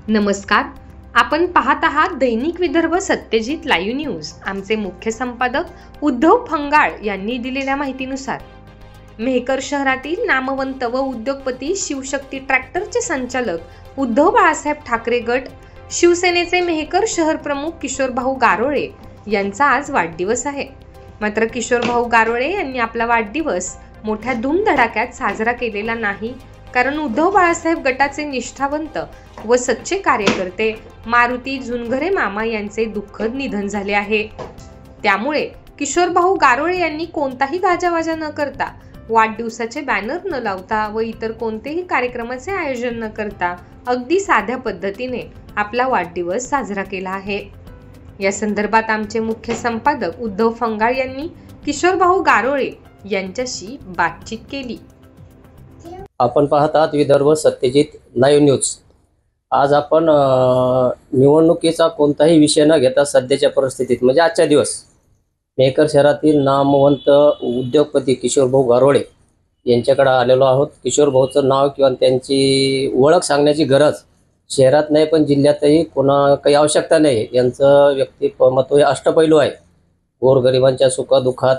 नमस्कार. आपण पाहत आहात दैनिक विदर्भ सत्यजित लाईव्ह न्यूज. आमचे मुख्य संपादक उद्धव फंगाळ यांनी दिलेल्या माहितीनुसार मेहकर शहरातील नामवंत व उद्योगपती शिवशक्ती ट्रॅक्टरचे संचालक उद्धव बाळासाहेब ठाकरे गट, शिवसेनेचे मेहकर शहर प्रमुख किशोरभाऊ गारोळे यांचा आज वाढदिवस आहे. मात्र किशोरभाऊ गारोळे यांनी आपला वाढदिवस मोठ्या धूमधडाक्यात साजरा केलेला नाही, कारण उद्धव बाळासाहेब गटाचे निष्ठावंत व सच्चे कार्यकर्ते मारुती झुनघरे मामा यांचे दुःखद निधन झाले आहे. त्यामुळे किशोरभाऊ गारोळे यांनी कोणताही गाजावाजा न करता, वाढदिवसाचे बॅनर न लावता व इतर कोणतेही कार्यक्रमाचे आयोजन न करता अगदी साध्या पद्धतीने आपला वाढदिवस साजरा केला आहे. या संदर्भात आमचे मुख्य संपादक उद्धव फंगाळ यांनी किशोरभाऊ गारोळे यांच्याशी बातचीत केली. आपण पाहत आहात विदर्भ सत्यजित लाईव्ह न्यूज. आज आपण निवडणुकीचा कोणताही विषय न घेता सध्याच्या परिस्थितीत म्हणजे आजच्या दिवस मेहकर शहरातील नामवंत उद्योगपती किशोरभाऊ गारोळे यांच्याकडे आलेलो आहोत. किशोरभाऊचं नाव किंवा त्यांची ओळख सांगण्याची गरज शहरात नाही पण जिल्ह्यातही कोणा काही आवश्यकता नाही. यांचं व्यक्तिमत्व हे अष्टपैलू आहे. गोरगरिबांच्या सुखदुःखात,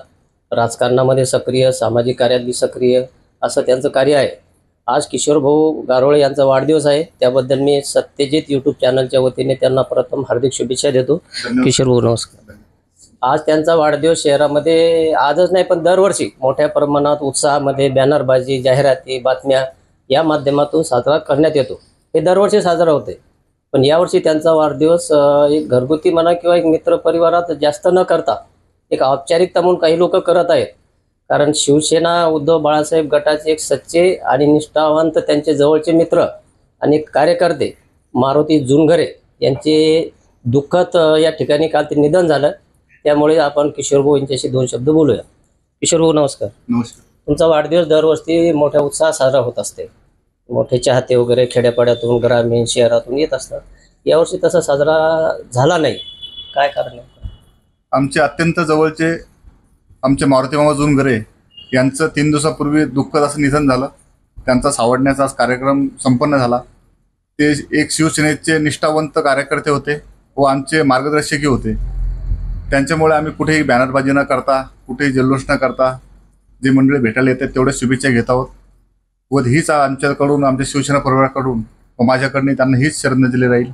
राजकारणामध्ये सक्रिय, सामाजिक कार्यातही सक्रिय असं त्यांचं कार्य आहे. आज किशोरभाऊ गारोळे यांचा वाढदिवस आहे, त्याबद्दल मी सत्यजित यूट्यूब चॅनलच्या वतीने त्यांना प्रथम हार्दिक शुभेच्छा देतो. किशोरभाऊ नमस्कार. आज त्यांचा वाढदिवस शहरामध्ये आजच नाही पण दरवर्षी मोठ्या प्रमाणात उत्साहामध्ये बॅनरबाजी, जाहिराती, बातम्या या माध्यमातून साजरा करण्यात येतो. हे दरवर्षी साजरा होते, पण यावर्षी त्यांचा वाढदिवस एक घरगुती म्हणा किंवा एक मित्रपरिवारात जास्त न करता एक औपचारिकता म्हणून काही लोक करत आहेत. कारण शिवसेना उद्धव बाळासाहेब गटाचे एक सच्चे आणि निष्ठावंत त्यांचे जवळचे मित्र आणि कार्यकर्ते मारुती झुनघरे यांचे दुःखद या ठिकाणी काल ते निधन झालं. त्यामुळे आपण किशोरभाऊ यांच्याशी दोन शब्द बोलूया. किशोरभाऊ नमस्कार. नमस्कार. तुमचा वाढदिवस दरवर्षी मोठ्या उत्साहात साजरा होत असते. मोठे चाहते वगैरे खेड्यापाड्यातून, ग्रामीण, शहरातून येत असतात. यावर्षी तसा साजरा झाला नाही, काय कारण आहे? आमचे अत्यंत जवळचे आमचे मारुती मामा झुनघरे यांचं 3 दिवसापूर्वी दुःखद असं निधन झालं. त्यांचा सावडण्याचा कार्यक्रम संपन्न झाला. ते एक शिवसेनेचे निष्ठावंत कार्यकर्ते होते व आमचे मार्गदर्शकही होते. त्यांच्यामुळे आम्ही कुठेही बॅनरबाजी न करता, कुठेही जल्लोष न करता जे मंडळी भेटायला येतात तेवढ्या शुभेच्छा घेत आहोत. व हीच आमच्याकडून, आमच्या शिवसेना परिवाराकडून व माझ्याकडून त्यांना हीच श्रद्धांजली राहील.